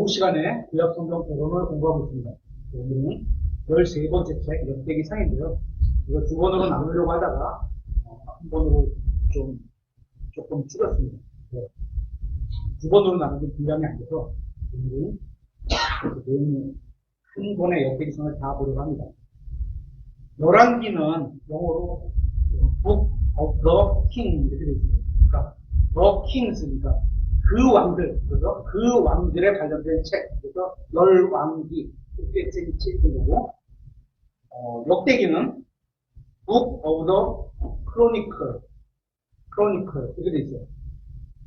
시간에 구약 성경 개론을 공부하고 있습니다. 오늘은 13번째 책 역대기 상인데요. 이거 두 번으로 나누려고 하다가 한 번으로 조금 줄였습니다. 두 번으로 나누는 분량이 안 돼서 오늘은 내용이 한 번에 역대기 상을 다 보려고 합니다. 열왕기는 영어로 Book of the King 이렇게 되어 있습니다. 그러니까 The Kings니까 그 왕들, 그래서 그 왕들에 관련된 책, 그래서 열왕기 이렇게 책인 거고, 역대기는 Book of the Chronicle 이렇게 되어 있어요.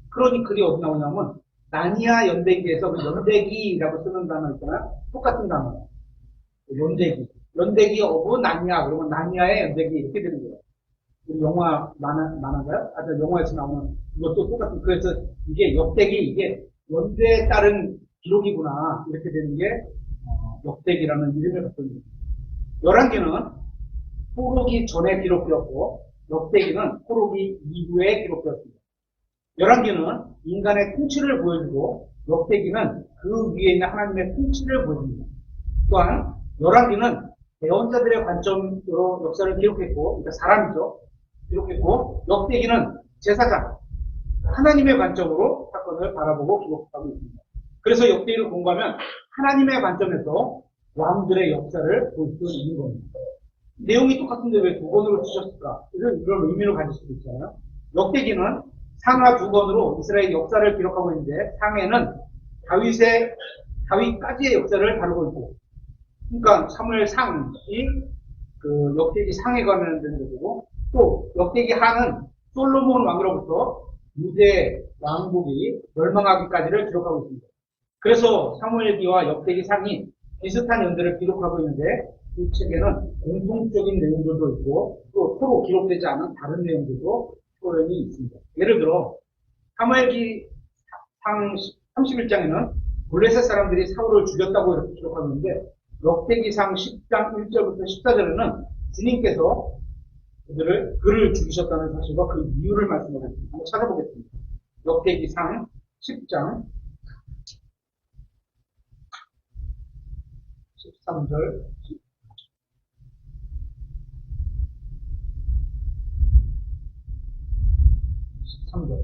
크로니클이 어디 나오냐면 나니아 연대기에서 그 연대기라고 쓰는 단어 있잖아요. 똑같은 단어예요. 연대기 오브 나니아, 그러면 나니아의 연대기 이렇게 되는 거예요. 영화 만화인가요? 영화에서 나오는 그것도 똑같은. 그래서 이게 역대기, 이게 연대에 따른 기록이구나 이렇게 되는 게 역대기라는 이름을 갖고 있는 거예요. 열왕기는 포로기 전에 기록되었고 역대기는 포로기 이후에 기록되었습니다. 열왕기는 인간의 통치를 보여주고 역대기는 그 위에 있는 하나님의 통치를 보여줍니다. 또한 열왕기는 예언자들의 관점으로 역사를 기록했고, 그러니까 사람이죠. 기록했고, 역대기는 제사장, 하나님의 관점으로 사건을 바라보고 기록하고 있습니다. 그래서 역대기를 공부하면 하나님의 관점에서 왕들의 역사를 볼 수 있는 겁니다. 내용이 똑같은데 왜 두 권으로 쓰셨을까? 이런 의미를 가질 수도 있잖아요. 역대기는 상하 두 권으로 이스라엘 역사를 기록하고 있는데, 상해는 다윗까지의 역사를 다루고 있고, 그러니까 사무엘 상이 그 역대기 상에 관련된 거고, 또 역대기 하는 솔로몬 왕으로부터 유대 왕국이 멸망하기까지를 기록하고 있습니다. 그래서 사무엘기와 역대기 상이 비슷한 연대를 기록하고 있는데, 이 책에는 공통적인 내용들도 있고 또 서로 기록되지 않은 다른 내용들도 표현이 있습니다. 예를 들어 사무엘기 상 31장에는 블레셋 사람들이 사울을 죽였다고 이렇게 기록하고 있는데, 역대기상 10장 1절부터 14절에는 주님께서 그를 죽이셨다는 사실과 그 이유를 말씀하셨습니다. 한번 찾아보겠습니다. 역대기상 10장 13절 13절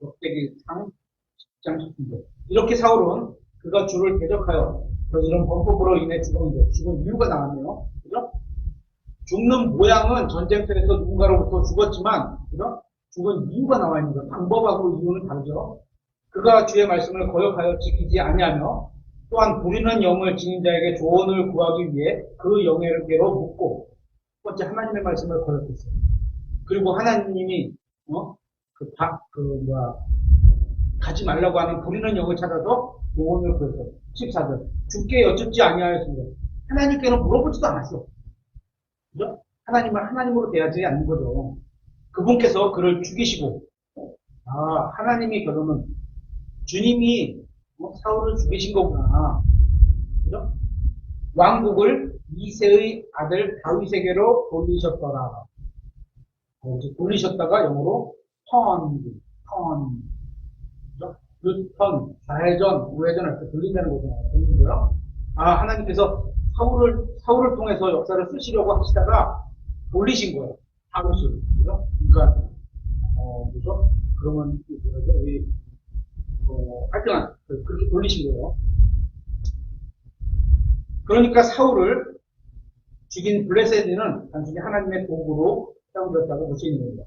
역대기상 10장 13절 이렇게 사울은 그가 주를 대적하여 저지른 범법으로 인해 죽었는데 죽은 이유가 나왔네요. 그죠? 죽는 모양은 전쟁터에서 누군가로부터 죽었지만, 그죠? 죽은 이유가 나와 있는 거예요. 방법하고 이유는 다르죠. 그가 주의 말씀을 거역하여 지키지 아니하며 또한 부리는 영을 지닌 자에게 조언을 구하기 위해 그 영에게로 묻고, 첫 번째 하나님의 말씀을 거역했어요. 그리고 하나님이 가지 말라고 하는 부리는 영을 찾아서 조언을 구했어요. 14절 주께 여쭙지 아니하였습니다. 하나님께는 물어보지도 않았어. 그죠? 하나님을 하나님으로 대하지 않는 거죠. 그분께서 그를 죽이시고, 하나님이 그러면 주님이 사울을 죽이신 거구나. 그죠? 왕국을 이새의 아들 다윗에게로 돌리셨더라. 돌리셨다가 영어로 턴, 좌회전, 우회전 이렇게 돌린다는 거잖아요. 하나님께서 사울을 통해서 역사를 쓰시려고 하시다가 돌리신 거예요. 다윗을. 그러니까, 뭐죠? 그러면, 하여튼, 그렇게 돌리신 거예요. 그러니까 사울을 죽인 블레셋이는 단순히 하나님의 도구로 사용되었다고 볼 수 있는 겁니다.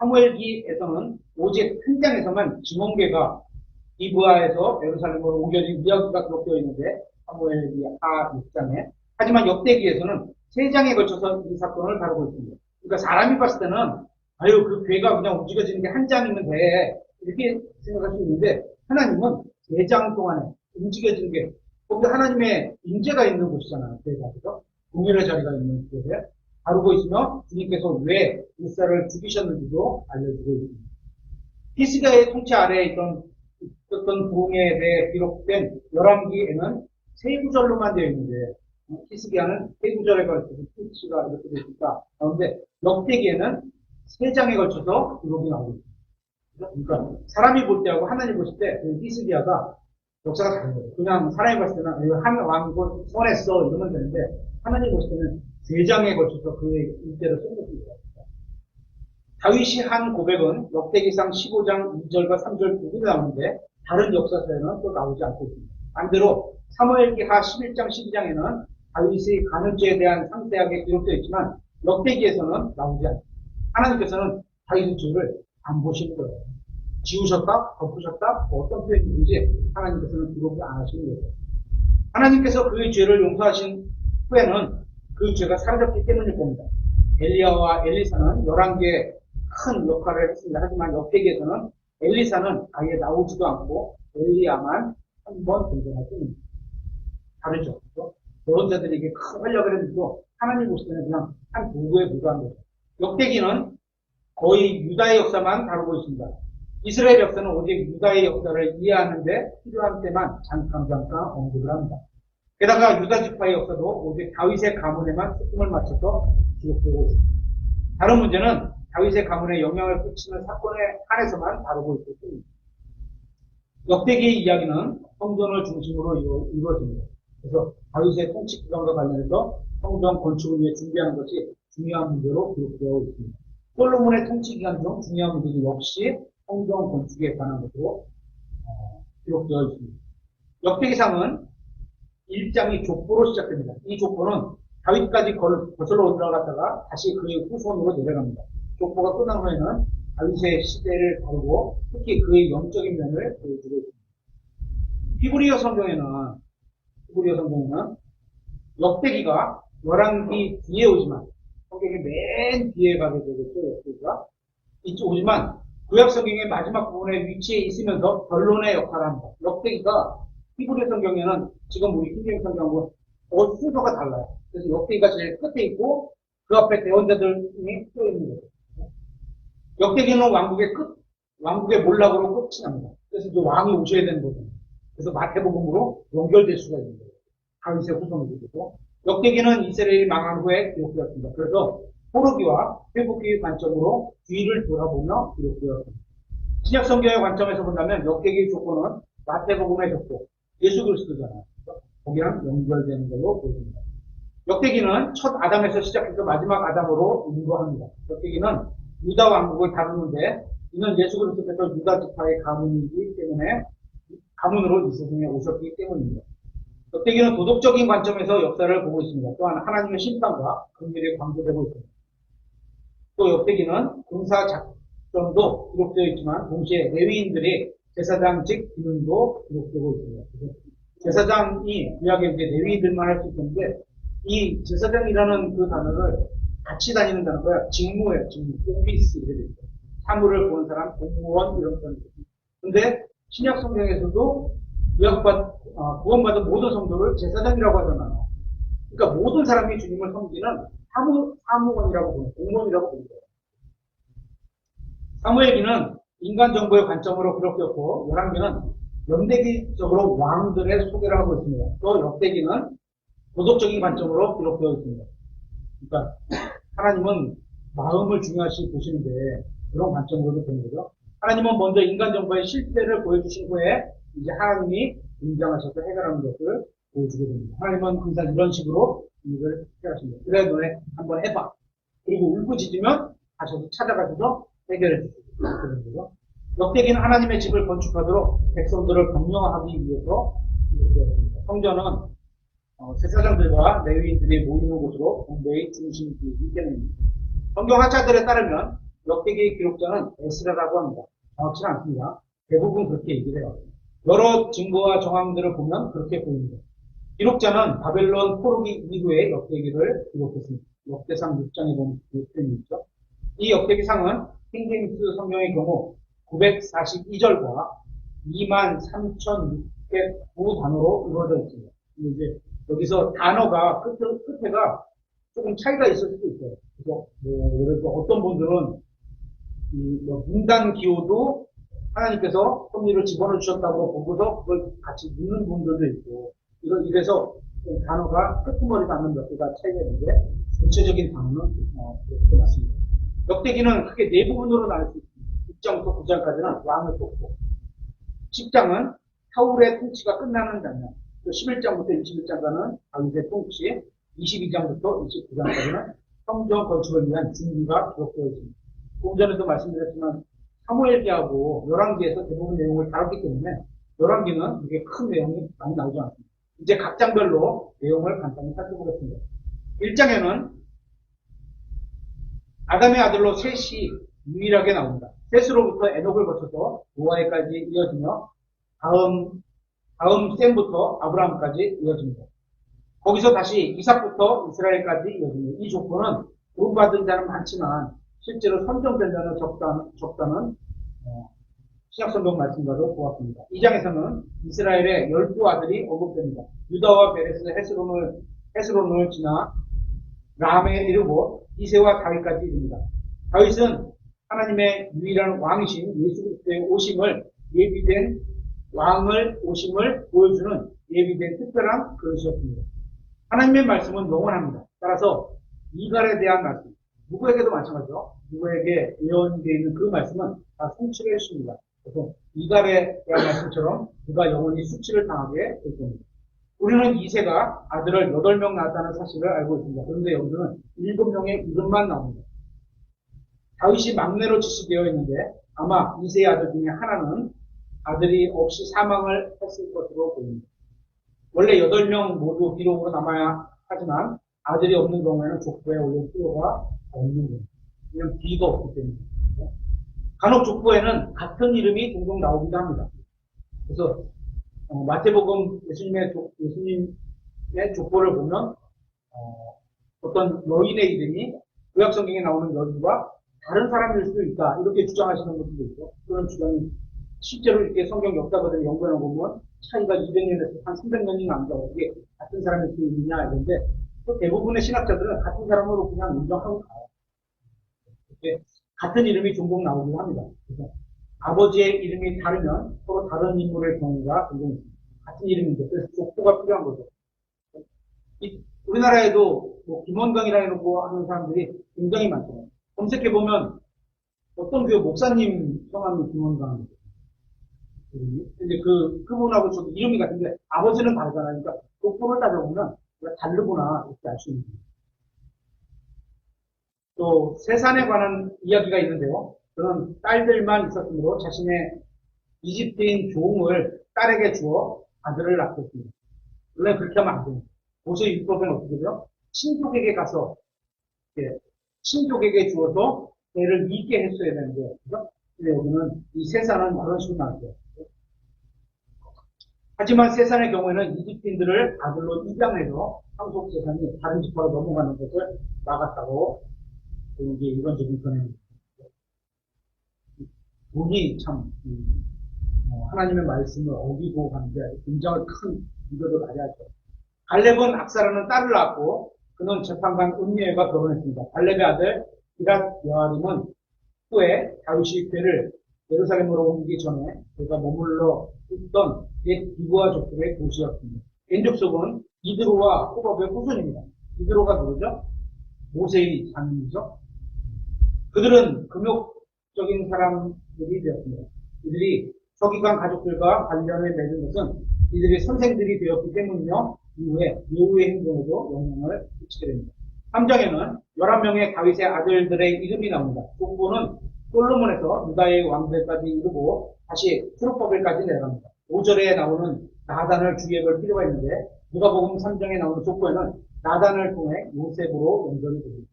사무엘기에서는 오직 한 장에서만 지몬계가 기브아에서 예루살렘으로 옮겨진 이야기가 기록되어 있는데, 사무엘기 하 6장에. 하지만 역대기에서는 3장에 걸쳐서 이 사건을 다루고 있습니다. 그러니까 사람이 봤을 때는 그 괴가 그냥 움직여지는 게 한 장이면 돼 이렇게 생각할 수 있는데, 하나님은 3장 동안에 움직여지는 게 거기 하나님의 임재가 있는 곳이잖아요. 괴가. 그래서 공연의 자리가 있는 곳에 다루고 있으며 주님께서 왜 이스라엘을 죽이셨는지도 알려주고 있습니다. 히스기야의 통치 아래에 있던 부흥에 대해 기록된 열왕기에는 3구절로만 되어 있는데, 히스기야는 3구절에 걸쳐서 통치가 이렇게 되어 있다. 그런데 역대기에는 3장에 걸쳐서 기록이 나오고 있습니다. 그러니까 사람이 볼 때하고 하나님 보실 때 그 히스기야가 역사가 다른 거예요. 그냥 사람이 봤을 때는 한 왕이고 선했어 이러면 되는데 하나님 보실 때는 3장에 걸쳐서 그의 일대를 쏟아붓는 거예요. 다윗이 한 고백은 역대기상 15장 2절과 3절 두 군데 나오는데 다른 역사서에는 또 나오지 않고 있습니다. 반대로 사무엘기하 11장 12장에는 다윗이 간음죄에 대한 상세하게 기록되어 있지만 역대기에서는 나오지 않습니다. 하나님께서는 다윗의 죄를 안 보시는 거예요. 지우셨다, 덮으셨다, 어떤 표현인지 하나님께서는 기록을 안 하시는 거예요. 하나님께서 그의 죄를 용서하신 후에는 그 죄가 사라졌기 때문일 겁니다. 엘리야와 엘리사는 11개의 큰 역할을 했습니다. 하지만 역대기에서는 엘리사는 아예 나오지도 않고 엘리야만 한 번 등장할 뿐입니다. 다르죠. 예언자들에게 큰 활약을 했는데도 하나님 보실 때는 그냥 한 도구에 불과한 거죠. 역대기는 거의 유다의 역사만 다루고 있습니다. 이스라엘 역사는 오직 유다의 역사를 이해하는데 필요한 때만 잠깐 언급을 합니다. 게다가 유다 지파의 역사도 오직 다윗의 가문에만 초점을 맞춰서 기록되고 있습니다. 다른 문제는 다윗의 가문에 영향을 끼치는 사건에 한해서만 다루고 있을 뿐입니다. 역대기의 이야기는 성전을 중심으로 이루어집니다. 그래서 다윗의 통치 기간과 관련해서 성전 건축을 위해 준비하는 것이 중요한 문제로 기록되어 있습니다. 솔로몬의 통치 기간 중 중요한 문제도 역시 성전 건축에 관한 것으로 기록되어 있습니다. 역대기상은 1장이 족보로 시작됩니다. 이 족보는 다윗까지 거슬러 올라갔다가 다시 그의 후손으로 내려갑니다. 족보가 끝난 후에는 다윗의 시대를 다루고 특히 그의 영적인 면을 보여주고 있습니다. 히브리어 성경에는 역대기가 열왕기 뒤에 오지만 성경의 맨 뒤에 가게 되겠죠. 역대기가 이쪽 오지만 구약 성경의 마지막 부분에 위치해 있으면서 결론의 역할을 합니다. 역대기가 히브리 성경에는 지금 우리 킹제임스 성경하고 순서가 달라요. 그래서 역대기가 제일 끝에 있고 그 앞에 대원자들이 또 있는 거죠. 역대기는 왕국의 몰락으로 끝이 납니다. 그래서 이제 왕이 오셔야 되는 거죠. 그래서 마태복음으로 연결될 수가 있는 거예요. 다윗의 후손이 되고 역대기는 이스라엘이 망한 후에 기록되었습니다. 그래서 포로기와 회복기의 관점으로 뒤를 돌아보며 기록되었습니다. 신약 성경의 관점에서 본다면 역대기의 조건은 마태복음의 조건, 예수 그리스도잖아요. 거기랑 연결되는 걸로 보입니다. 역대기는 첫 아담에서 시작해서 마지막 아담으로 인도합니다. 역대기는 유다 왕국을 다루는데 이는 예수 그리스도께서 유다 지파의 가문이기 때문에 가문으로 이 세상에 오셨기 때문입니다. 역대기는 도덕적인 관점에서 역사를 보고 있습니다. 또한 하나님의 심판과 긍휼이 강조되고 있습니다. 또 역대기는 군사 작전도 기록되어 있지만 동시에 레위인들의 제사장직 기능도 기록되고 있습니다. 제사장이 구약에 이제 레위인들만 할 수 있는데 이 제사장이라는 그 단어를 같이 다니는 단어가 직무예요. 직무, 오피스 이렇게 되죠. 사물을 보는 사람, 공무원 이런 단어죠. 근데 신약 성경에서도 구원받은 모든 성도를 제사장이라고 하잖아요. 그러니까 모든 사람이 주님을 섬기는 사무원이라고 부르는 공무원이라고 부르는 거예요. 사무엘기는 인간 정보의 관점으로 기록되었고 열왕기는 연대기적으로 왕들의 소개를 하고 있습니다. 또 역대기는 도덕적인 관점으로 기록되어 있습니다. 그러니까 하나님은 마음을 중요시 보시는데 그런 관점으로도 보는 거죠. 하나님은 먼저 인간 정보의 실패를 보여주신 후에 이제 하나님이 등장하셔서 해결하는 것을 보여주게 됩니다. 하나님은 항상 이런 식으로 일을 해결하십니다. 그래 너네 한번 해봐. 그리고 울부짖으면 가셔서 찾아가셔서 해결해 주시고 그런 거죠. 역대기는 하나님의 집을 건축하도록 백성들을 경영하기 위해서 기록되었습니다. 성전은 제사장들과 레위인들이 모이는 곳으로 공부의 중심이기 때문입니다. 성경 학자들에 따르면 역대기의 기록자는 에스라라고 합니다. 정확치는 않습니다. 대부분 그렇게 얘기를 해요. 여러 증거와 정황들을 보면 그렇게 보입니다. 기록자는 바벨론 포로기 이후에 역대기를 기록했습니다. 역대상 6장에 보면 그 표현이 있죠. 이 역대기상은 킹제임스 성경의 경우 942절과 23,609 단어로 이루어져 있습니다. 이제 여기서 단어가 끝에가 조금 차이가 있을 수도 있어요. 그래서 예를 들어 어떤 분들은 문단 기호도 하나님께서 섭리를 집어넣어 주셨다고 보고서 그걸 같이 묻는 분들도 있고 이래서 단어가 끝머리가 않는 몇 개가 차이가 있는데 전체적인 단어는 그렇게 맞습니다. 역대기는 크게 네 부분으로 나눌 수 있습니다. 6장부터 9장까지는 왕을 뽑고 10장은 사울의 통치가 끝나는 장면, 또 11장부터 21장까지는 다윗의 통치, 22장부터 29장까지는 성전 건축을 위한 준비가 기록되어 있습니다. 조금 전에도 말씀드렸지만 사무엘기하고 열왕기에서 대부분 내용을 다뤘기 때문에 열왕기는 이게 큰 내용이 많이 나오지 않습니다. 이제 각 장별로 내용을 간단히 살펴보겠습니다. 1장에는 아담의 아들로 셋이 유일하게 나옵니다. 셋으로부터 에녹을 거쳐서 노아에까지 이어지며 다음 셈부터 아브라함까지 이어집니다. 거기서 다시 이삭부터 이스라엘까지 이어집니다. 이 조건은 구원받은 자는 많지만 실제로 선정된 자는 적다는 신약성경 말씀과도 보았습니다. 2장에서는 이스라엘의 12아들이 언급됩니다. 유다와 베레스, 헤스론을 지나 람에 이르고 이세와 다윗까지 이릅니다. 다윗은 하나님의 유일한 왕이신 예수 그리스도의 오심을 예비된 왕을 오심을 보여주는 예비된 특별한 그릇이었습니다. 하나님의 말씀은 영원합니다. 따라서 이갈에 대한 말씀, 누구에게도 마찬가지죠. 누구에게 예언이 되어 있는 그 말씀은 다 성취를 했습니다. 그래서 이갈에 대한 말씀처럼 그가 영원히 수치를 당하게 될 겁니다. 우리는 이세가 아들을 8명 낳았다는 사실을 알고 있습니다. 그런데 여기서는 7명의 이름만 나옵니다. 다윗이 막내로 지시되어 있는데 아마 이세의 아들 중에 하나는 아들이 없이 사망을 했을 것으로 보입니다. 원래 8명 모두 기록으로 남아야 하지만 아들이 없는 경우에는 족보에 올릴 필요가 없는 겁니다. 그냥 뒤가 없기 때문에. 간혹 족보에는 같은 이름이 종종 나오기도 합니다. 그래서 마태복음 예수님의 족보를 보면 어떤 여인의 이름이 구약성경에 나오는 여인과 다른 사람일 수도 있다 이렇게 주장하시는 분들도 있고 그런 주장이 실제로 이렇게 성경 역사가들을 연구해 보면 차이가 200년에서 한 300년이 납니다. 이게 같은 사람일 수 있느냐 이런데 또 대부분의 신학자들은 같은 사람으로 그냥 인정하고 가요. 이렇게 같은 이름이 종종 나오기도 합니다. 그래서 아버지의 이름이 다르면 서로 다른 인물의 경우가 종종 있습니다. 같은 이름인데 그래서 족보가 필요한 거죠. 우리나라에도 뭐 김원강이라 해놓고 하는 사람들이 굉장히 많잖아요. 검색해보면 어떤 교회 목사님 성함이 김원강입니다. 근데 그분하고 좀 이름이 같은데 아버지는 다르잖아요. 그러니까 족보를 따져보면 다르구나 이렇게 알 수 있는 거예요. 또 세산에 관한 이야기가 있는데요. 그런 딸들만 있었으므로 자신의 이집트인 종을 딸에게 주어 아들을 낳았습니다. 원래 그렇게 하면 안 됩니다. 모세의 율법에는 어떻게 돼요? 친족에게 가서 친족에게 주어서 애를 잊게 했어야 되는데 그죠? 근데 여기는 이 세산은 그런 식으로 나왔어요. 하지만 세산의 경우에는 이집트인들을 아들로 입양해서 상속 재산이 다른 지파로 넘어가는 것을 막았다고 이게 일반적인 견해입니다. 돈이 참 하나님의 말씀을 어기고 가는데 굉장히 큰 문제도 가져야죠. 갈렙은 악사라는 딸을 낳았고 그는 재판관 음리엘과 결혼했습니다. 갈렙의 아들 기랏 여아림은 후에 다윗이 그를 예루살렘으로 옮기기 전에 그가 머물러 있던 옛 기브아 족속의 도시였습니다. 겐족속은 이드로와 호밥의 후손입니다. 이드로가 누구죠? 모세의 자손이죠. 그들은 금욕적인 사람들이 되었습니다. 이들이 서기관 가족들과 관련을 맺은 것은 이들이 선생들이 되었기 때문이며 이후에 예후의 행동에도 영향을 끼치게 됩니다. 3장에는 11명의 다윗의 아들들의 이름이 나옵니다. 족보는 솔로몬에서 유다의 왕들까지 이르고 다시 트루퍼벨까지 내려갑니다. 5절에 나오는 나단을 주의해 볼 필요가 있는데 누가복음 3장에 나오는 족보에는 나단을 통해 요셉으로 연결이 됩니다.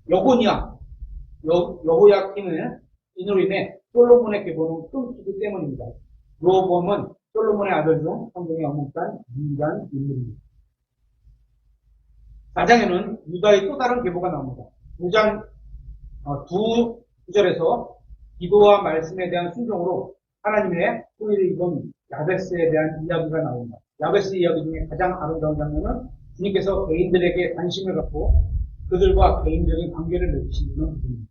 여고니아, 여호야킴은 이로 인해 솔로몬의 계보는 끊기기 때문입니다. 로보암은 솔로몬의 아들 중 성경에 언급한 유일한 인물입니다. 4장에는 유다의 또 다른 계보가 나옵니다. 9장 두 구절에서 기도와 말씀에 대한 순종으로 하나님의 호의를 입은 야베스에 대한 이야기가 나옵니다. 야베스 이야기 중에 가장 아름다운 장면은 주님께서 개인들에게 관심을 갖고 그들과 개인적인 관계를 맺으시는 부분입니다.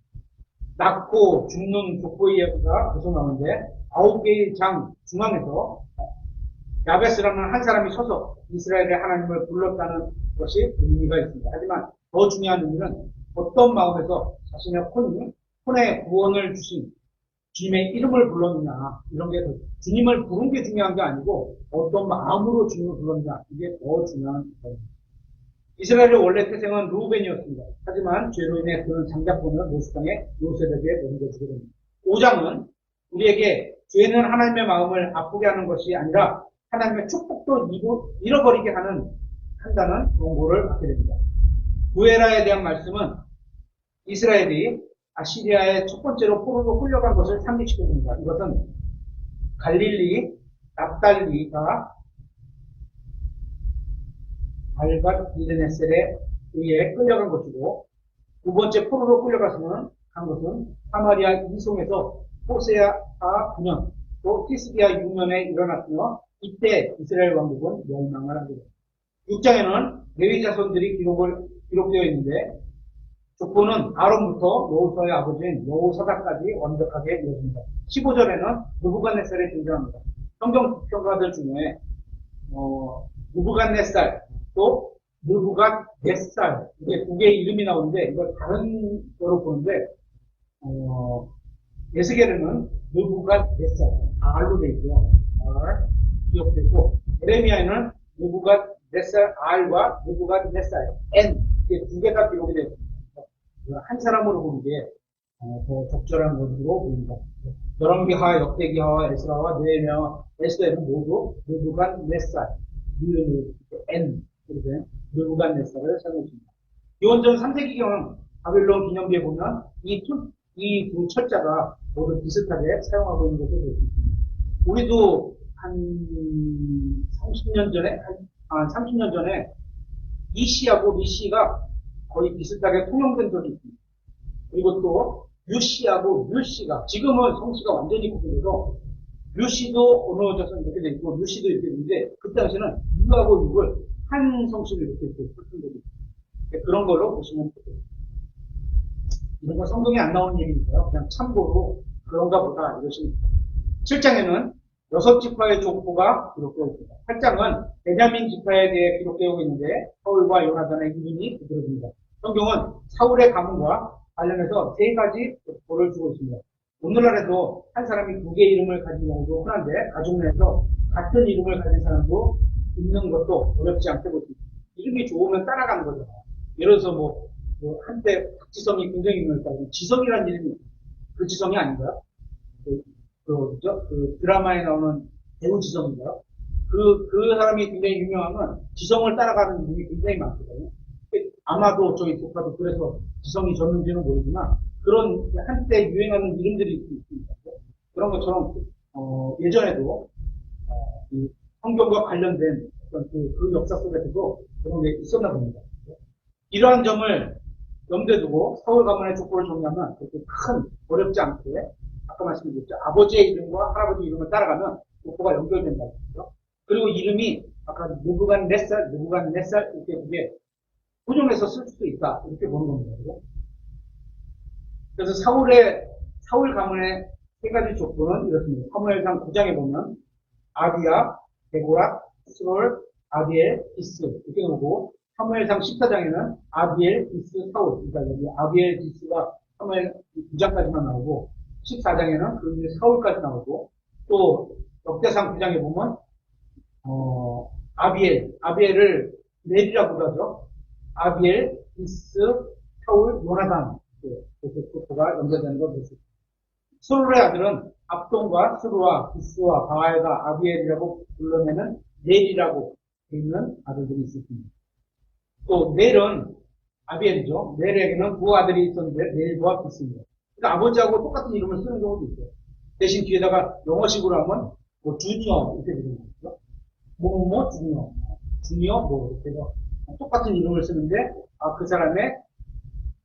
낳고 죽는 족보 이야기가 계속 나오는데 9개의 장 중앙에서 야베스라는 한 사람이 서서 이스라엘의 하나님을 불렀다는 것이 의미가 있습니다. 하지만 더 중요한 의미는 어떤 마음에서 자신의 혼의 구원을 주신 주님의 이름을 불렀느냐, 이런 게 주님을 부른 게 중요한 게 아니고 어떤 마음으로 주님을 불렀느냐, 이게 더 중요한 거예요. 이스라엘의 원래 태생은 루벤이었습니다. 하지만 죄로 인해 그는 장자권을 모수 땅에 요셉에게 넘겨주게 됩니다. 5장은 우리에게 죄는 하나님의 마음을 아프게 하는 것이 아니라 하나님의 축복도 잃어버리게 한다는 경고를 받게 됩니다. 구에라에 대한 말씀은 이스라엘이 아시리아의 첫 번째로 포로로 끌려간 것을 상기시켜줍니다. 이것은 갈릴리, 납달리가 발갓 빌드네셀에 의해 끌려간 것이고, 두 번째 포로로 끌려갔으면 간 것은 사마리아 이송에서 호세아 9년, 또 티스비아 6년에 일어났으며, 이때 이스라엘 왕국은 멸망을 하게 됩니다. 6장에는 레위 자손들이 기록되어 있는데, 족보는 아론부터 여호수아의 아버지인 여호사닥까지 완벽하게 이어집니다. 15절에는 느부갓네살이 등장합니다. 성경 평가들 중에 느부갓네살 또 느부갓네살 이게 두 개의 이름이 나오는데 이걸 다른 거로 보는데 에스겔에는 느부갓네살 R로 되어 있고요. R 기억되어 있고 에레미야에는 느부갓네살 R과 느부갓네살 N 이게 두 개가 기록이 되어 있습니다. 한 사람으로 보는 게 더 적절한 것으로 보입니다. 열왕기하, 역대기하, 에스라와 느헤미야, 에스더에는 모두 느부갓네살, N 이렇게 느부갓네살을 사용했습니다. 기원전 3세기경 바빌론 기념비에 보면 이 두 철자가 모두 비슷하게 사용하고 있는 것을 볼 수 있습니다. 우리도 한 30년 전에 이 씨하고 리 씨가 거의 비슷하게 통용된 적이 있습니다. 그리고 또 류씨하고 류씨가 지금은 성씨가 완전히 구분해서 류씨도 어느워져서 이렇게 돼 있고 류씨도 이렇게 있는데 그 당시에는 유하고 육을 한 성씨로 이렇게 썼던 적이 있습니다. 그런 걸로 보시면 돼요. 이런 건 성경에 안 나오는 얘기니까요. 그냥 참고로 그런가 보다 이러시면 됩니다. 7장에는 6지파의 족보가 기록되어 있습니다. 8장은 베냐민 지파에 대해 기록되어 있는데 사울과 요나단의 이름이 두드러집니다. 성경은 사울의 가문과 관련해서 3가지 족보를 주고 있습니다. 오늘날에도 한 사람이 2개의 이름을 가진 경우도 흔한데 가족 내에서 같은 이름을 가진 사람도 있는 것도 어렵지 않게 볼 수 있습니다. 이름이 좋으면 따라가는 거잖아요. 예를 들어서 한때 박지성이 굉장히 유명했다고 지성이라는 이름이 그 지성이 아닌가요? 그 드라마에 나오는 배우 지성인가요? 그 사람이 굉장히 유명하면 지성을 따라가는 이름이 굉장히 많거든요. 아마도 저희 조카도 그래서 지성이 졌는지는 모르지만 그런 한때 유행하는 이름들이 있습니다. 그런 것처럼 예전에도 이 성경과 관련된 어떤 그 역사 속에서도 그런 게 있었나 봅니다. 이러한 점을 염두에 두고 사울 가문의 족보를 정리하면 그렇게 어렵지 않게 아까 말씀드렸죠. 아버지의 이름과 할아버지 이름을 따라가면 족보가 연결된다고 했죠. 그리고 이름이 아까 느부갓네살 이렇게 그게 고정해서 쓸 수도 있다. 이렇게 보는 겁니다. 그죠? 그래서 사울 가문의 3가지 족보는 이렇습니다. 사무엘상 9장에 보면 아비야, 데보라, 스롤, 아비엘, 비스 이렇게 나오고 사무엘상 14장에는 아비엘, 비스, 사울 그러니까 여기 아비엘, 비스가 사무엘 9장까지만 나오고 14장에는 그 위에 사울까지 나오고 또 역대상 9장에 보면 아비엘을 넬이라고 하죠. 아비엘, 비스, 사울, 요나단 이렇게 족보가 연결되는 걸 볼 수 있습니다. 스롤의 아들은 압돈과 스루와 비스와 바알과 아비엘이라고 불러내는 넬이라고 있는 아들들이 있습니다. 또 넬은 아비엘이죠. 넬에게는 두 아들이 있었는데 넬과 비스입니다. 그러니까 아버지하고 똑같은 이름을 쓰는 경우도 있어요. 대신 뒤에다가 영어식으로 하면 주니어 이렇게 되는 거죠. 주니어 이렇게 해서 똑같은 이름을 쓰는데 그 사람의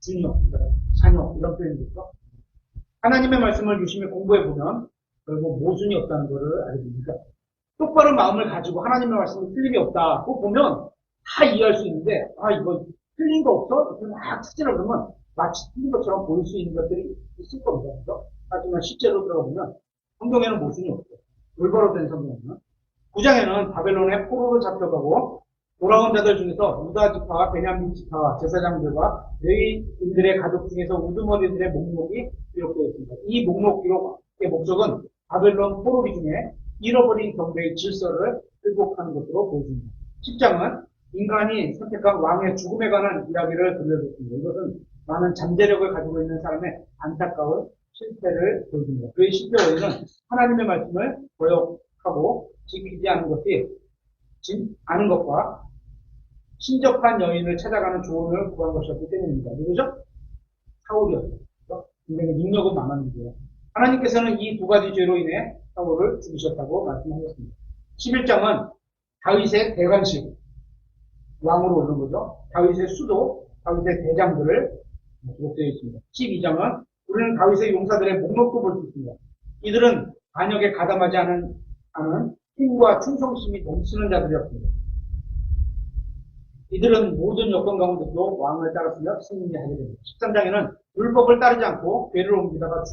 주니어, 자녀 이런 표현이겠죠. 하나님의 말씀을 유심히 공부해 보면 결국 모순이 없다는 것을 알게 됩니다. 똑바른 마음을 가지고 하나님의 말씀을 틀림이 없다고 보면 다 이해할 수 있는데 이거 틀린 거 없어? 이렇게 막 찾으라 그러면 마치 틀린 것처럼 보일 수 있는 것들이 있을 겁니다. 그렇죠? 하지만 실제로 들어보면 성경에는 모순이 없어요. 올바로 된 성경에는 9장에는 바벨론의 포로로 잡혀가고 돌아온 자들 중에서 유다 지파와 베냐민 지파와 제사장들과 레위인들의 가족 중에서 우두머리들의 목록이 기록되어 있습니다. 이 목록 기록에 목적은 바벨론 포로기 중에 잃어버린 경배의 질서를 회복하는 것으로 보여집니다. 10장은 인간이 선택한 왕의 죽음에 관한 이야기를 들려줬습니다. 이것은 많은 잠재력을 가지고 있는 사람의 안타까운 실패를 보여줍니다. 그의 실패 원인은 하나님의 말씀을 거역하고 지키지 않은 것과 신접한 여인을 찾아가는 조언을 구한 것이었기 때문입니다. 누구죠? 사울이었죠. 굉장히 능력은 많았는데요. 하나님께서는 이 두 가지 죄로 인해 사울을 죽이셨다고 말씀하셨습니다. 11장은 다윗의 대관식, 왕으로 오른 거죠. 다윗의 수도, 다윗의 대장들을 기록되어 있습니다. 12장은 우리는 다윗의 용사들의 목록도 볼 수 있습니다. 이들은 반역에 가담하지 않은 힘과 충성심이 넘치는 자들이었습니다. 이들은 모든 여건 가운데도 왕을 따랐으며 승리하게 됩니다. 13장에는 율법을 따르지 않고 괴를 옮기다가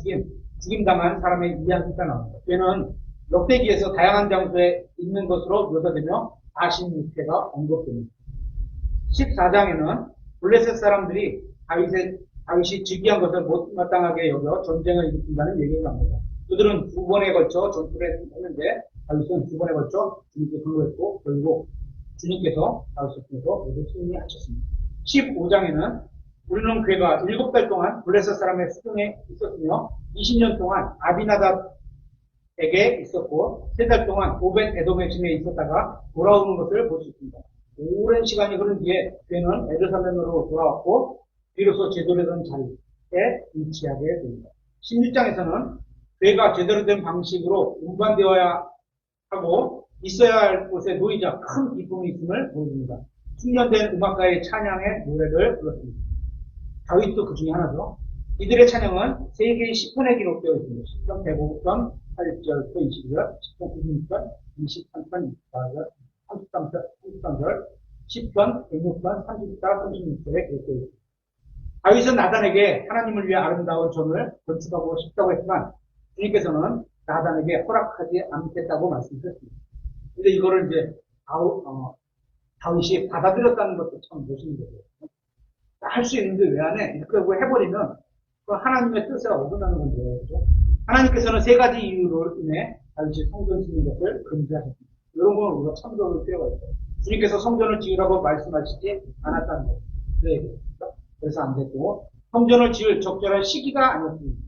죽임당한 사람의 이야기가 나옵니다. 괴는 역대기에서 다양한 장소에 있는 것으로 묘사되며 46회가 언급됩니다. 14장에는 블레셋 사람들이 다윗이 즉위한 것을 못마땅하게 여겨 전쟁을 일으킨다는 얘기가 나옵니다. 그들은 두 번에 걸쳐 전투를 했는데 다윗은 두 번에 걸쳐 주님께 근거했고 결국 주님께서 다윗을 통해서 모두 승리하셨습니다. 15장에는 우리는 괴가 7달 동안 블레셋 사람의 수중에 있었으며 20년 동안 아비나답에게 있었고 3달 동안 오벳 에돔의 집에 있었다가 돌아오는 것을 볼 수 있습니다. 오랜 시간이 흐른 뒤에 괴는 예루살렘으로 돌아왔고 비로소 제대로 된 자리에 위치하게 됩니다. 16장에서는 괴가 제대로 된 방식으로 운반되어야 하고 있어야 할 곳에 놓이자 큰 기쁨이 있음을 보여줍니다. 숙련된 음악가의 찬양의 노래를 불렀습니다. 다윗도 그 중에 하나죠. 이들의 찬양은 세계의 10편에 기록되어 있습니다. 10편 105편 8절부터 22절, 10편 96편 23편 24절, 33절, 10편 106편 34, 36절에 기록되어 있습니다. 다윗은 나단에게 하나님을 위해 아름다운 전을 건축하고 싶다고 했지만 주님께서는 나단에게 허락하지 않겠다고 말씀하셨습니다. 근데 이거를 이제 다윗이 받아들였다는 것도 참 멋있는 거예요. 할 수 있는데 왜 안 해? 이렇게 해버리면 그 하나님의 뜻에 어긋나는 건데, 그렇죠? 하나님께서는 3가지 이유로 인해 다윗이 성전 짓는 것을 금지하셨습니다. 이런 건 우리가 참고할 필요가 있어요. 주님께서 성전을 지으라고 말씀하시지 않았다는 거예요. 그래서 안 됐고, 성전을 지을 적절한 시기가 아니었습니다.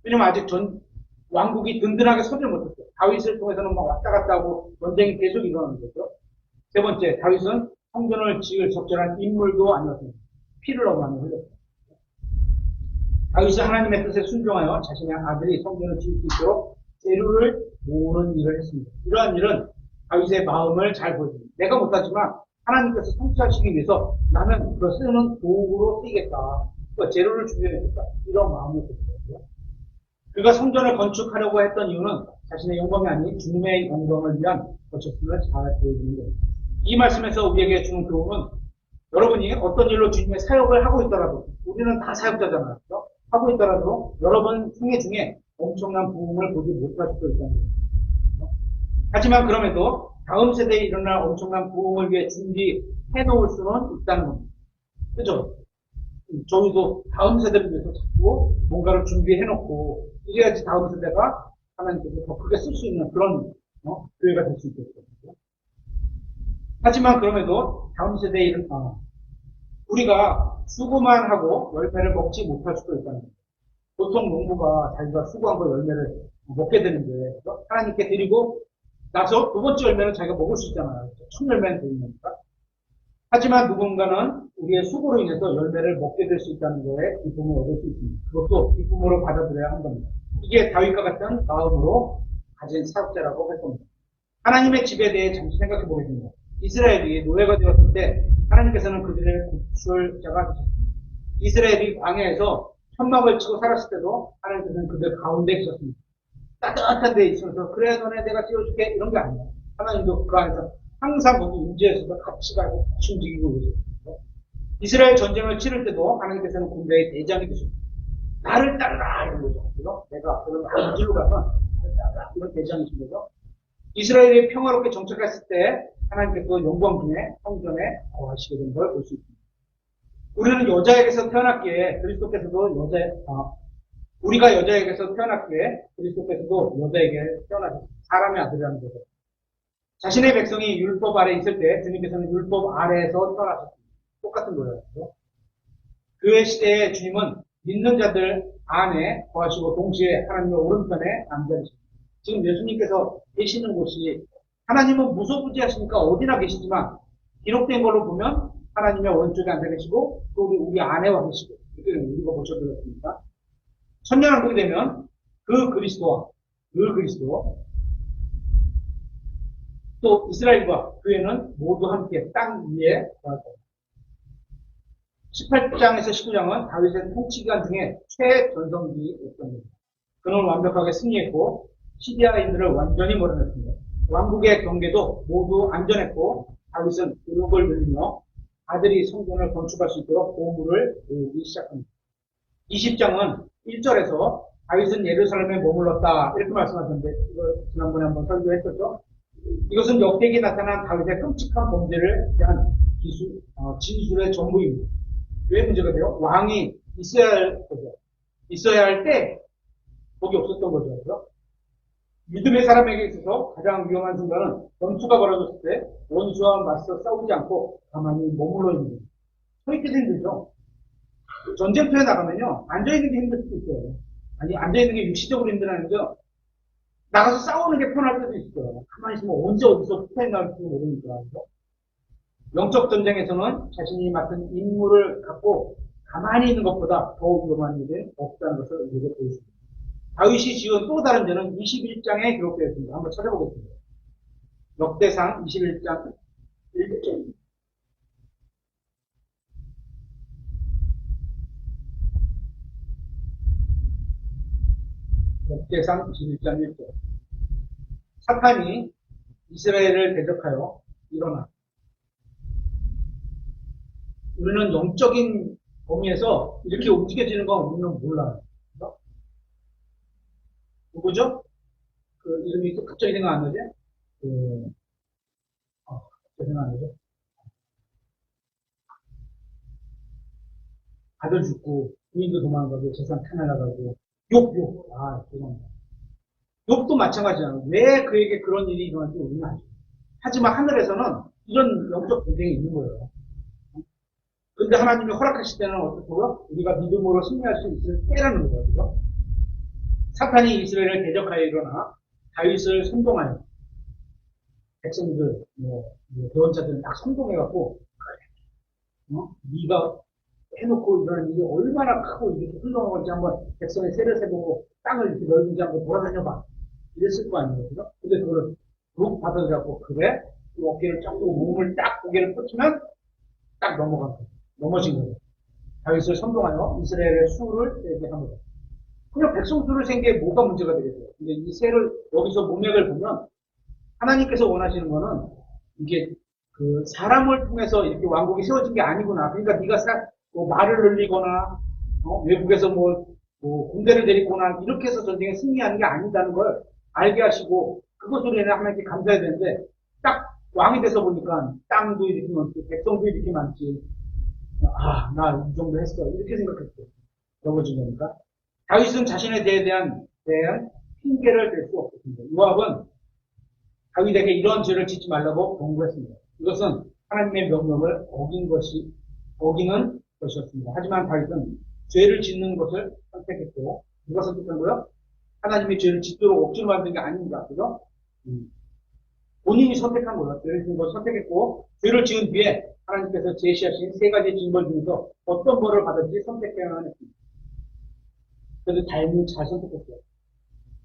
왜냐면 아직 왕국이 든든하게 서질 못했어요. 다윗을 통해서는 막 왔다 갔다 하고 전쟁이 계속 일어나는 거죠. 3번째, 다윗은 성전을 지을 적절한 인물도 아니었습니다. 피를 너무 많이 흘렸어요. 다윗은 하나님의 뜻에 순종하여 자신의 아들이 성전을 지을 수 있도록 재료를 모으는 일을 했습니다. 이러한 일은 다윗의 마음을 잘 보여줍니다. 내가 못하지만 하나님께서 성취하시기 위해서 나는 그 쓰는 도구로 쓰이겠다. 그 재료를 준비해야겠다. 이런 마음을 보여줘요. 그가 성전을 건축하려고 했던 이유는 자신의 영광이 아닌 주님의 영광을 위한 것이었음을 잘 보여주는 거예요. 이 말씀에서 우리에게 주는 교훈은 여러분이 어떤 일로 주님의 사역을 하고 있더라도 우리는 다 사역자잖아요. 그렇죠? 하고 있더라도 여러분 생애 중에 엄청난 부흥을 보지 못할 수도 있다는 거예요. 하지만 그럼에도 다음 세대에 일어날 엄청난 부흥을 위해 준비해 놓을 수는 있다는 겁니다. 그죠? 저희도 다음 세대를 위해서 자꾸 뭔가를 준비해 놓고 이래야지 다음 세대가 하나님께서 더 크게 쓸 수 있는 그런 교회가 될 수 있겠거든요. 하지만 그럼에도 다음 세대에 우리가 수고만 하고 열매를 먹지 못할 수도 있다는 거예요. 보통 농부가 자기가 수고한 거 열매를 먹게 되는데 하나님께 드리고 나서 2번째 열매는 자기가 먹을 수 있잖아요. 첫 열매는 되는 거니까. 하지만 누군가는 우리의 수고로 인해서 열매를 먹게 될 수 있다는 거에 기쁨을 얻을 수 있습니다. 그것도 기쁨으로 받아들여야 한 겁니다. 이게 다윗과 같은 마음으로 가진 사역자라고 할 겁니다. 하나님의 집에 대해 잠시 생각해 보겠습니다. 이스라엘이 노예가 되었을 때 하나님께서는 그들의 구출자가 되셨습니다. 이스라엘이 광야에서 천막을 치고 살았을 때도 하나님께서는 그들 가운데 있었습니다. 따뜻한 데 있어서 그래 너네 내가 지어줄게 이런 게 아니에요. 하나님도 그 안에서 항상 거기 임재해서 같이 가고 같이 움직이고 계셨습니다. 이스라엘 전쟁을 치를 때도 하나님께서는 군대의 대장이 되셨습니다. 나를 따르라 이런 거죠. 그래서 내가 그런 길로 가면 이런 대장이신 거죠. 이스라엘이 평화롭게 정착했을 때 하나님께서 영광 중에 성전에 거하시게 된 걸 볼 수 있습니다. 우리는 여자에게서 태어났기에 그리스도께서도 우리가 여자에게서 태어났기에 그리스도께서도 여자에게 태어나셨습니다. 사람의 아들이라는 거죠. 자신의 백성이 율법 아래 있을 때 주님께서는 율법 아래에서 태어나셨습니다. 똑같은 거예요. 그 시대에 주님은 믿는 자들 안에 거하시고 동시에 하나님의 오른편에 앉아계십니다. 지금 예수님께서 계시는 곳이 하나님은 무소부지하시니까 어디나 계시지만 기록된 걸로 보면 하나님의 오른쪽에 앉아 계시고 또 우리 안에 와 계시고 이렇게 우리가 보셔도 되겠습니다. 천년왕국이 되면 그 그리스도 또 이스라엘과 교회는 모두 함께 땅 위에 거할 겁니다. 18장에서 19장은 다윗의 통치기간 중에 최전성기였습니다. 그는 완벽하게 승리했고 시리아인들을 완전히 몰아냈습니다. 왕국의 경계도 모두 안전했고 다윗은 의욕을 늘리며 아들이 성전을 건축할 수 있도록 보물을 모으기 시작합니다. 20장은 1절에서 다윗은 예루살렘에 머물렀다 이렇게 말씀하셨는데 이거 지난번에 한번 설교했었죠. 이것은 역대기에 나타난 다윗의 끔찍한 범죄를 대한 진술의 전부입니다. 왜 문제가 돼요? 왕이 있어야 할 거죠. 있어야 할 때 복이 없었던 거죠. 믿음의 사람에게 있어서 가장 위험한 순간은 전투가 벌어졌을 때 원수와 맞서 싸우지 않고 가만히 머물러 있는 거예요. 서 있게 힘들죠. 전쟁터에 나가면요 앉아있는 게 힘들 수도 있어요. 아니 앉아있는 게 육시적으로 힘들다는 거죠. 나가서 싸우는 게 편할 때도 있어요. 가만히 있으면 언제 어디서 투타에 나올지 모르니까. 영적 전쟁에서는 자신이 맡은 임무를 갖고 가만히 있는 것보다 더 위험한 일이 없다는 것을 우리에게 보여줍니다. 다윗이 지은 또 다른 죄는 21장에 기록되어 있습니다. 한번 찾아보겠습니다. 역대상 21장 1절. 역대상 21장 1절. 사탄이 이스라엘을 대적하여 일어나. 우리는 영적인 범위에서 이렇게 움직여지는 건 우리는 몰라요. 누구죠? 그 이름이 또 갑자기 생각 안 나지? 갑자기 생각 안 나죠? 아들 죽고, 부인도 도망가고, 재산 타내나가고, 욕. 죄송합니다. 욕도 마찬가지잖아요. 왜 그에게 그런 일이 일어날지 우리는 알죠. 하지만 하늘에서는 이런 영적 분쟁이 있는 거예요. 그런데 하나님이 허락하실 때는 어떻고요? 우리가 믿음으로 승리할 수 있을 때라는 거죠. 사탄이 이스라엘을 대적하여 일어나 다윗을 선동하여 백성들, 대원자들은 딱 선동해갖고 네가 해놓고 이런 일이 얼마나 크고 이렇게 훌륭한 건지 한번 백성의 세를 세보고 땅을 이렇게 넓은지 한번 돌아다녀봐 이랬을 거 아니에요. 그죠? 근데 그거를 룩 받아들여갖고 그래? 어깨를 쫙 펴고 몸을 딱 고개를 뻗치면 딱 넘어진 거예요. 다윗을 선동하여 이스라엘의 수를 세게 합니다. 그냥 백성 수를 센 게 뭐가 문제가 되겠어요? 근데 이 세를 여기서 문맥을 보면 하나님께서 원하시는 거는 이게 그 사람을 통해서 이렇게 왕국이 세워진 게 아니구나. 그러니까 네가 말을 늘리거나 외국에서 군대를 데리거나 이렇게 해서 전쟁에 승리하는 게 아니다는 걸 알게 하시고 그것으로 인해 하나님께 감사해야 되는데 딱 왕이 돼서 보니까 땅도 이렇게 많지 백성도 이렇게 많지 나 이 정도 했어 이렇게 생각했어요. 넘어진 거니까. 다윗은 자신의 죄에 대한 핑계를 댈 수 없었습니다. 요압은 다윗에게 이런 죄를 짓지 말라고 경고했습니다. 이것은 하나님의 명령을 어기는 것이었습니다. 하지만 다윗은 죄를 짓는 것을 선택했고 누가 선택한 거요? 하나님이 죄를 짓도록 억지로 만든 게 아닙니다. 그죠? 본인이 선택한 거예요. 죄를 짓는 것을 선택했고 죄를 지은 뒤에 하나님께서 제시하신 세 가지 징벌 중에서 어떤 벌을 받을지 선택해야만 했습니다. 그래서 다윗은 잘 선택했어요.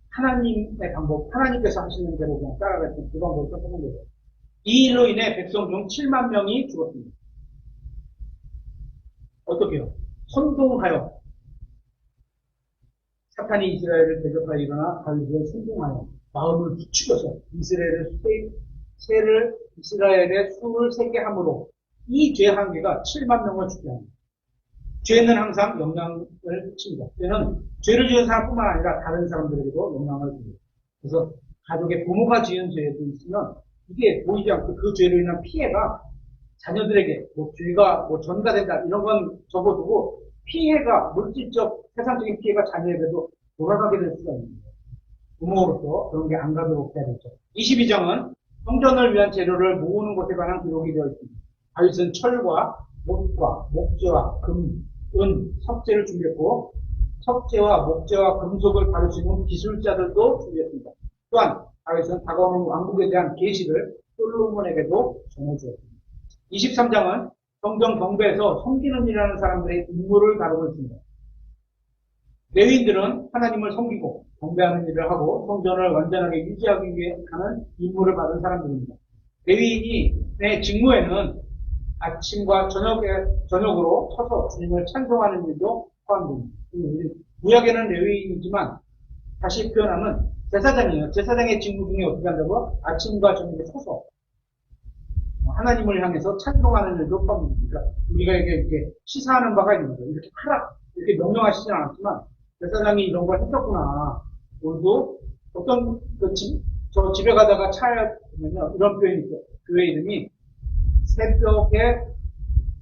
하나님의 방법, 하나님께서 하시는 대로 그냥 따라갔던 그 방법을 선택한 거예요. 이 일로 인해 백성 중 7만 명이 죽었습니다. 어떻게요? 선동하여 사탄이 이스라엘을 대적하여 일어나 다윗을 선동하여 마음을 부추겨서 이스라엘의 수를 세게 함으로 이 죄 한 개가 7만 명을 죽게 합니다. 죄는 항상 영향을 끼칩니다. 죄는 죄를 지은 사람뿐만 아니라 다른 사람들에게도 영향을 줍니다. 그래서 가족의 부모가 지은 죄도 있으면 이게 보이지 않고 그 죄로 인한 피해가 자녀들에게 죄가 전가된다 이런 건 접어두고 피해가, 물질적, 세상적인 피해가 자녀에게도 돌아가게 될 수가 있는 거예요. 부모로서 그런 게 안 가도록 해야 되죠. 22장은 성전을 위한 재료를 모으는 것에 관한 기록이 되어 있습니다. 다윗은 철과 못과 목재와 금, 은, 석재를 준비했고 석재와 목재와 금속을 다룰 수 있는 기술자들도 준비했습니다. 또한 다윗은 다가오는 왕국에 대한 계시를 솔로몬에게도 전해주었습니다. 23장은 성전 경배에서 섬기는 일하는 사람들의 임무를 다루고 있습니다. 레위인들은 하나님을 섬기고 경배하는 일을 하고 성전을 완전하게 유지하기 위해 하는 임무를 받은 사람들입니다. 레위인의 직무에는 아침과 저녁으로 서서 주님을 찬송하는 일도 포함됩니다. 구약에는 레위인이지만 다시 표현하면 제사장이에요. 제사장의 직무 중에 어떻게 한다고? 아침과 저녁에 서서 하나님을 향해서 찬송하는 일도 포함됩니다. 우리가 이렇게 시사하는 바가 있는 거죠. 이렇게 하라 이렇게 명령하시진 않았지만 제사장이 이런 걸 했었구나. 오늘도 어떤 저 집에 가다가 차에 보면요 이런 표현이 있어요. 교회 이름이 새벽에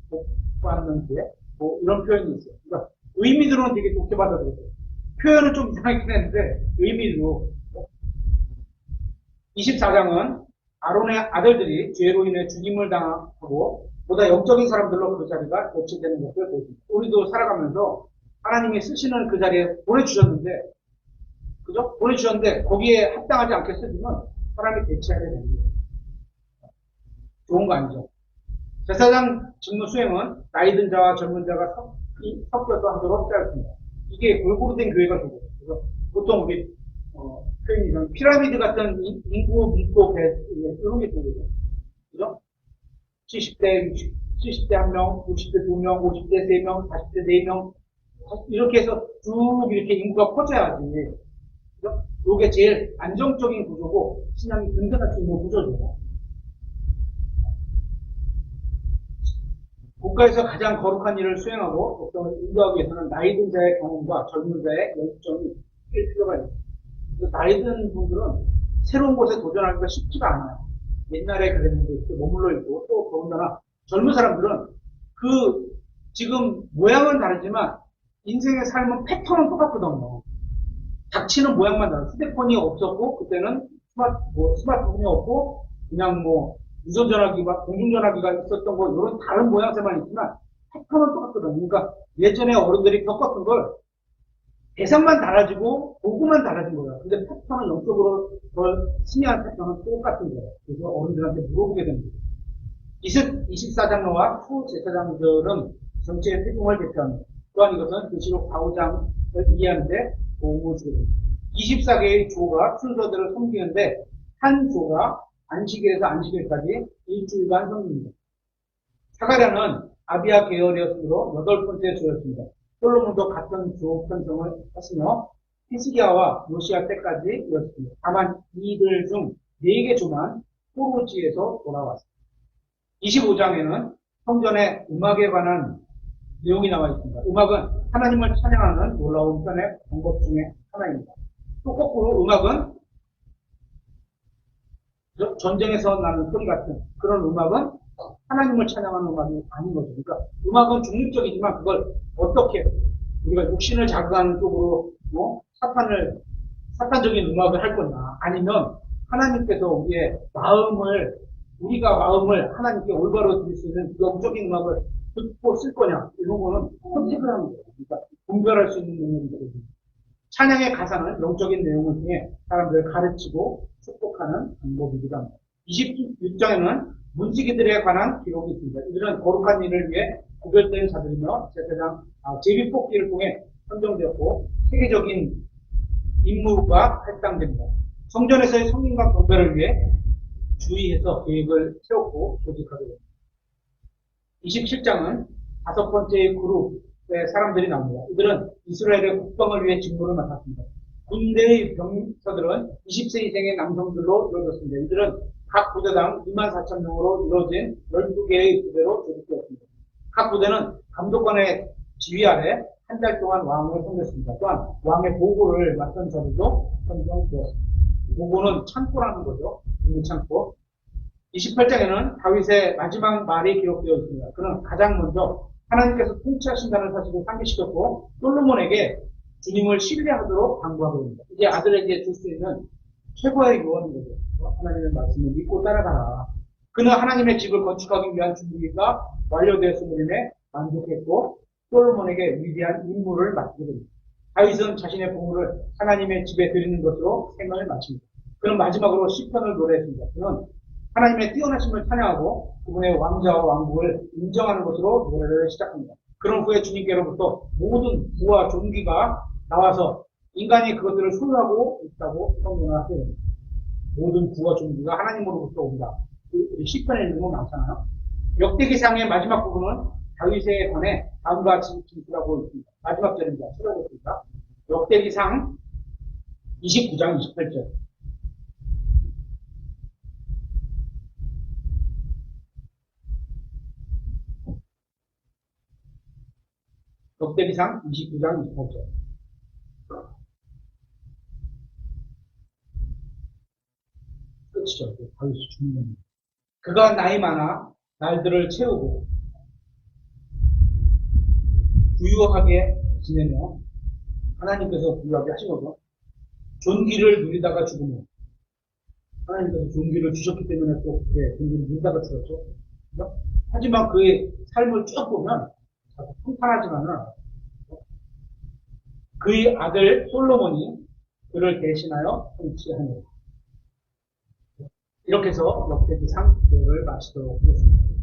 복 받는 교회 뭐 이런 표현이 있어요. 그러니까 의미들은 되게 좋게 받아들여요. 표현은 좀 이상하긴 했는데 의미로 24장은 아론의 아들들이 죄로 인해 죽임을 당하고 보다 영적인 사람들로 그 자리가 교체되는 것을 보입니다. 우리도 살아가면서 하나님이 쓰시는 그 자리에 보내주셨는데 그죠? 보내주셨는데 거기에 합당하지 않게 쓰지만 사람이 대체하게 됩니다. 좋은 거 아니죠? 제사장 직무 수행은 나이 든 자와 젊은 자가 섞여서 하도록 짜였습니다. 이게 골고루 된 교회가 되고 그래서 보통 우리 표현이 피라미드 같은 인구 밀도 배 이런 게 되거든요. 그죠? 70대 70대 1명, 60대 2명, 50대 3명, 40대 4명 이렇게 해서 쭉 이렇게 인구가 퍼져야지. 그죠? 이게 제일 안정적인 구조고 신앙이 든든할 수 있는 구조죠. 국가에서 가장 거룩한 일을 수행하고 어떤 인도하기 위해서는 나이 든 자의 경험과 젊은 자의 열정이 필요가 있습니다. 나이 든 분들은 새로운 곳에 도전하기가 쉽지가 않아요. 옛날에 그랬는데 이렇게 머물러 있고 또 더군다나 젊은 사람들은 지금 모양은 다르지만 인생의 삶은 패턴은 똑같거든요. 닥치는 모양만 달라요. 휴대폰이 없었고 그때는 스마트폰이 없고 그냥 무선전화기가 공중전화기가 있었던 거 이런 다른 모양새만 있지만 패턴은 똑같거든요. 그러니까 예전에 어른들이 겪었던 걸 대상만 달라지고 도구만 달라진 거예요. 근데 패턴은 영적으로 더 심의한 패턴은 똑같은 거예요. 그래서 어른들한테 물어보게 됩니다. 24장로와 후제사장들은 전체의 회중을 대표합니다. 또한 이것은 계시록 4장을 이해하는데 도움을 주게 됩니다. 24개의 조가 순서대로 섬기는데 한 조가 안식일에서 안식일까지 일주일간 섬깁니다. 사가랴는 아비야 계열이었으므로 8번째 조였습니다. 솔로몬도 같은 조 편성을 했으며 히스기야와 요시야 때까지 이었습니다. 다만 이들 중 4개 조만 포로지에서 돌아왔습니다. 25장에는 성전의 음악에 관한 내용이 나와 있습니다. 음악은 하나님을 찬양하는 놀라운 편의 방법 중에 하나입니다. 또 거꾸로 음악은 전쟁에서 나는 소리 같은 그런 음악은 하나님을 찬양하는 음악이 아닌 거죠. 그러니까 음악은 중립적이지만 그걸 어떻게 우리가 육신을 자극하는 쪽으로 사탄적인 음악을 할 거냐 아니면 하나님께서 우리가 마음을 하나님께 올바로 드릴 수 있는 영적인 음악을 듣고 쓸 거냐 이런 거는 선택을 하는 거예요. 그러니까 분별할 수 있는 내용이 되거든요. 찬양의 가사는 영적인 내용을 통해 사람들을 가르치고 축복하는 방법이기도 합니다. 26장에는 문지기들에 관한 기록이 있습니다. 이들은 거룩한 일을 위해 구별된 자들이며 제사장 제비뽑기를 통해 선정되었고 세계적인 임무가 할당됩니다. 성전에서의 성인과 경배를 위해 주의해서 계획을 세웠고 조직하게 됩니다. 27장은 5번째 그룹의 사람들이 나옵니다. 이들은 이스라엘의 국방을 위해 직무를 맡았습니다. 군대의 병사들은 20세 이상의 남성들로 이루어졌습니다. 이들은 각 부대당 24,000명으로 이루어진 12개의 부대로 조직되었습니다. 각 부대는 감독관의 지휘 아래 한 달 동안 왕을 섬겼습니다. 또한 왕의 보고를 맡은 자들도 선정되었습니다. 보고는 창고라는 거죠. 창고. 28장에는 다윗의 마지막 말이 기록되어 있습니다. 그는 가장 먼저 하나님께서 통치하신다는 사실을 상기시켰고 솔로몬에게 주님을 신뢰하도록 당부하고 있습니다. 이제 아들에게 줄 수 있는 최고의 요원인 거죠. 하나님의 말씀을 믿고 따라가라. 그는 하나님의 집을 건축하기 위한 준비가 완료되었음을 만족했고 솔로몬에게 위대한 임무를 맡기게 됩니다. 다윗은 자신의 보물을 하나님의 집에 드리는 것으로 생명을 마칩니다. 그는 마지막으로 시편을 노래했습니다. 그는 하나님의 뛰어나심을 찬양하고 그분의 왕자와 왕국을 인정하는 것으로 노래를 시작합니다. 그런 후에 주님께로부터 모든 부와 존귀가 나와서 인간이 그것들을 소유하고 있다고 선언하게 됩니다. 모든 부와 존귀가 하나님으로부터 온다. 시편에 읽으면 많잖아요. 역대기상의 마지막 부분은 다윗에 관해 다음과 같이 진술하고 있습니다. 마지막 절입니다. 찾아보겠습니다. 역대기상 29장 28절. 역대기상 29장 28절. 끝이죠. 다윗이 죽는 겁니다. 그가 나이 많아 날들을 채우고 부유하게 지내며 하나님께서 부유하게 하신 거죠. 존귀를 누리다가 죽으며 하나님께서 존귀를 주셨기 때문에 또 존귀를 누리다가 죽었죠. 하지만 그의 삶을 쭉 보면 평탄하지만은 그의 아들 솔로몬이 그를 대신하여 통치하는 이렇게 해서 역대기상 5를 마치도록 하겠습니다.